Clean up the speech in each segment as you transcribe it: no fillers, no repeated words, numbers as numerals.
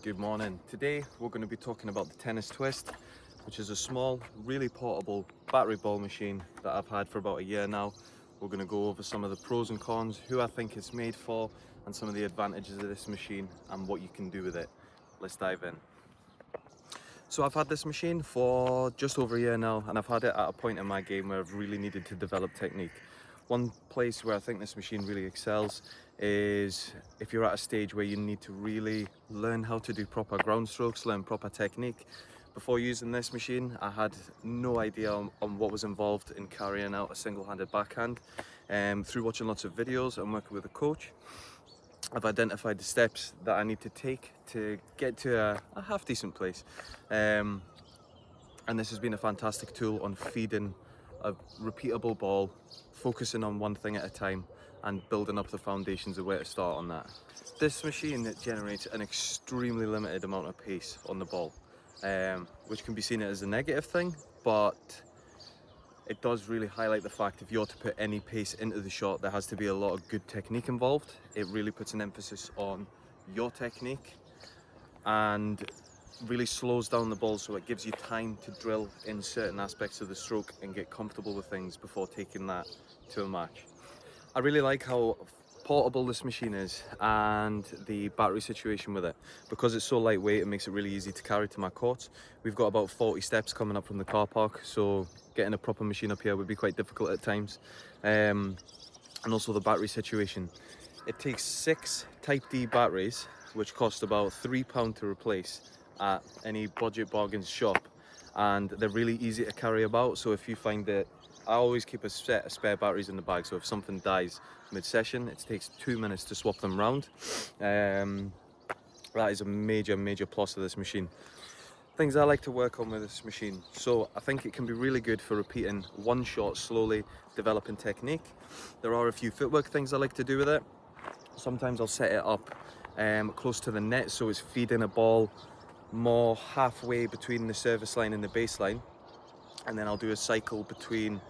Good morning. Today we're going to be talking about the Tennis Twist, which is a small, really portable battery ball machine that I've had for about a year now. We're going to go over some of the pros and cons, who I think it's made for, and some of the advantages of this machine and what you can do with it. Let's dive in. So I've had this machine for just over a year now, and I've had it at a point in my game where I've really needed to develop technique. One place where I think this machine really excels is if you're at a stage where you need to really learn how to do proper ground strokes, learn proper technique. Before using this machine, I had no idea on what was involved in carrying out a single-handed backhand. Through watching lots of videos and working with a coach, I've identified the steps that I need to take to get to a half decent place. And this has been a fantastic tool on feeding a repeatable ball, focusing on one thing at a time and building up the foundations of where to start on that. This machine generates an extremely limited amount of pace on the ball, which can be seen as a negative thing, but it does really highlight the fact if you're to put any pace into the shot, there has to be a lot of good technique involved. It really puts an emphasis on your technique and really slows down the ball, so it gives you time to drill in certain aspects of the stroke and get comfortable with things before taking that to a match. I really like how portable this machine is and the battery situation with it. Because it's so lightweight, it makes it really easy to carry to my court. We've got about 40 steps coming up from the car park, so getting a proper machine up here would be quite difficult at times. And also the battery situation. It takes 6 Type D batteries, which cost about £3 to replace at any budget bargains shop, and they're really easy to carry about. So if you find that, I always keep a set of spare batteries in the bag, so if something dies mid-session, it takes 2 minutes to swap them round. That is a major plus of this machine. Things I like to work on with this machine. So I think it can be really good for repeating one shot slowly, developing technique. There are a few footwork things I like to do with it. Sometimes I'll set it up close to the net, so it's feeding a ball more halfway between the service line and the baseline, and then I'll do a cycle between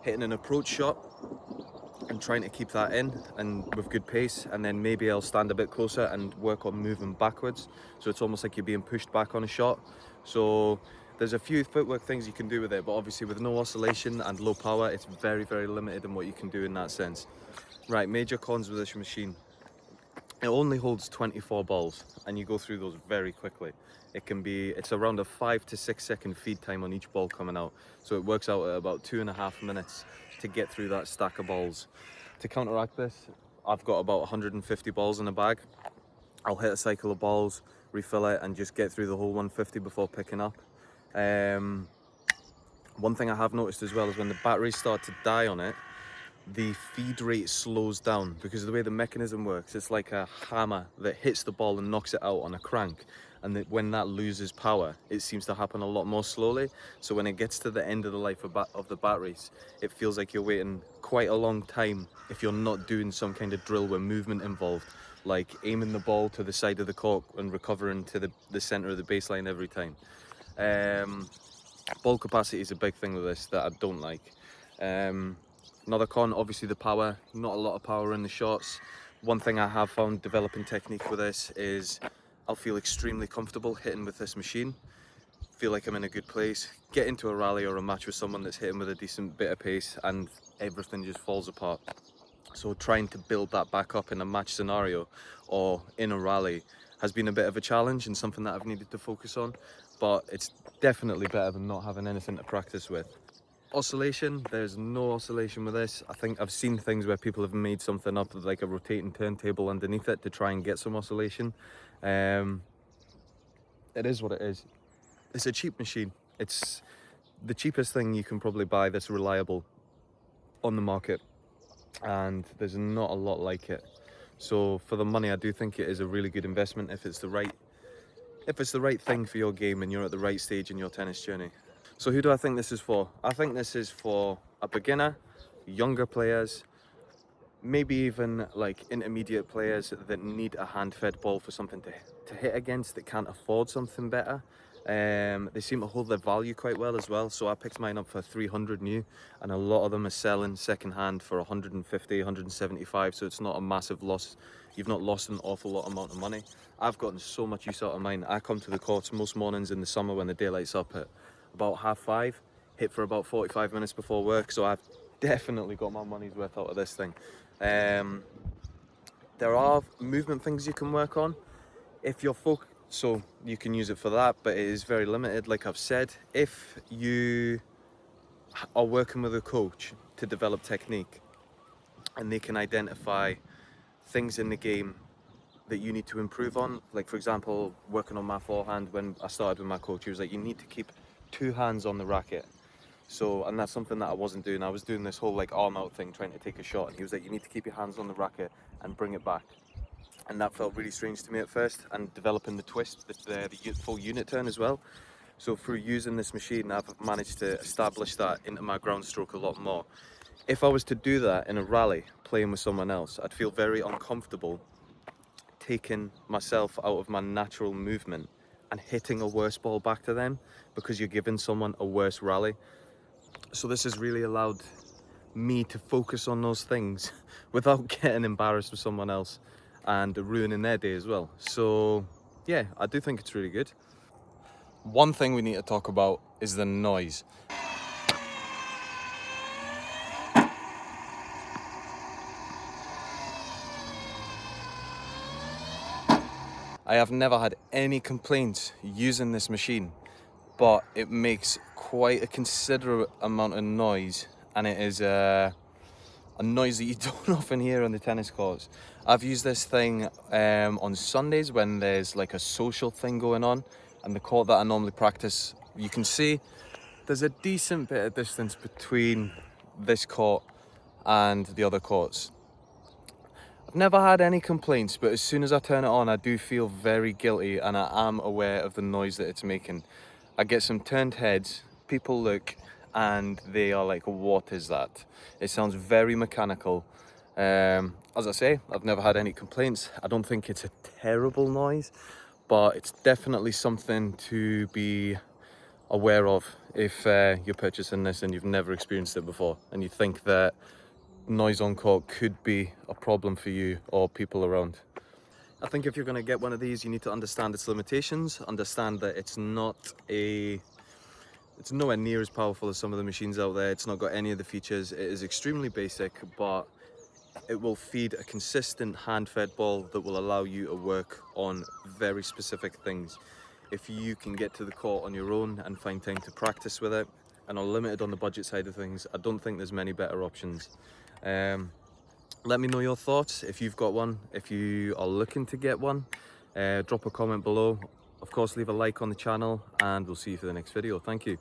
hitting an approach shot and trying to keep that in and with good pace, and then maybe I'll stand a bit closer and work on moving backwards, so it's almost like you're being pushed back on a shot. So there's a few footwork things you can do with it, but obviously with no oscillation and low power, it's very limited in what you can do in that sense. Right, major cons with this machine. It only holds 24 balls and you go through those very quickly. It's around a 5 to 6 second feed time on each ball coming out. So it works out at about 2.5 minutes to get through that stack of balls. To counteract this, I've got about 150 balls in a bag. I'll hit a cycle of balls, refill it, and just get through the whole 150 before picking up. One thing I have noticed as well is when the batteries start to die on it, the feed rate slows down, because of the way the mechanism works. It's like a hammer that hits the ball and knocks it out on a crank, and when that loses power, it seems to happen a lot more slowly. So when it gets to the end of the life of the batteries, it feels like you're waiting quite a long time if you're not doing some kind of drill with movement involved, like aiming the ball to the side of the court and recovering to the center of the baseline every time. Ball capacity is a big thing with this that I don't like. Another con, obviously the power. Not a lot of power in the shots. One thing I have found developing technique with this is I'll feel extremely comfortable hitting with this machine. Feel like I'm in a good place. Get into a rally or a match with someone that's hitting with a decent bit of pace and everything just falls apart. So trying to build that back up in a match scenario or in a rally has been a bit of a challenge and something that I've needed to focus on, but it's definitely better than not having anything to practice with. Oscillation, there's no oscillation with this. I think I've seen things where people have made something up with like a rotating turntable underneath it to try and get some oscillation. It is what it is. It's a cheap machine. It's the cheapest thing you can probably buy that's reliable on the market, and there's not a lot like it. So for the money, I do think it is a really good investment if it's the right thing for your game and you're at the right stage in your tennis journey. So who do I think this is for? I think this is for a beginner, younger players, maybe even like intermediate players that need a hand-fed ball for something to hit against, that can't afford something better. They seem to hold their value quite well as well. So I picked mine up for 300 new, and a lot of them are selling second hand for 150, 175. So it's not a massive loss. You've not lost an awful lot amount of money. I've gotten so much use out of mine. I come to the courts most mornings in the summer when the daylight's up at about 5:30, hit for about 45 minutes before work. So I've definitely got my money's worth out of this thing. There are movement things you can work on if you're so you can use it for that, but it is very limited. Like I've said, if you are working with a coach to develop technique and they can identify things in the game that you need to improve on, like for example, working on my forehand, when I started with my coach, he was like, you need to keep 2 hands on the racket. So, and that's something that I wasn't doing. I was doing this whole like arm out thing, trying to take a shot, and he was like, you need to keep your hands on the racket and bring it back. And that felt really strange to me at first, and developing the twist, the full unit turn as well. So through using this machine, I've managed to establish that into my ground stroke a lot more. If I was to do that in a rally, playing with someone else, I'd feel very uncomfortable taking myself out of my natural movement and hitting a worse ball back to them, because you're giving someone a worse rally. So this has really allowed me to focus on those things without getting embarrassed with someone else and ruining their day as well. So yeah, I do think it's really good. One thing we need to talk about is the noise. I have never had any complaints using this machine, but it makes quite a considerate amount of noise, and it is a noise that you don't often hear on the tennis courts. I've used this thing on Sundays when there's like a social thing going on, and the court that I normally practice, you can see there's a decent bit of distance between this court and the other courts. I've never had any complaints, but as soon as I turn it on, I do feel very guilty, and I am aware of the noise that it's making. I get some turned heads, people look, and they are like, what is that? It sounds very mechanical. As I say, I've never had any complaints. I don't think it's a terrible noise, but it's definitely something to be aware of if you're purchasing this and you've never experienced it before, and you think that noise on court could be a problem for you or people around. I think if you're going to get one of these, you need to understand its limitations, understand that it's nowhere near as powerful as some of the machines out there. It's not got any of the features. It is extremely basic, but it will feed a consistent hand-fed ball that will allow you to work on very specific things. If you can get to the court on your own and find time to practice with it, and are limited on the budget side of things, I don't think there's many better options. Let me know your thoughts if you've got one. If you are looking to get one, drop a comment below. Of course, leave a like on the channel, and we'll see you for the next video. Thank you.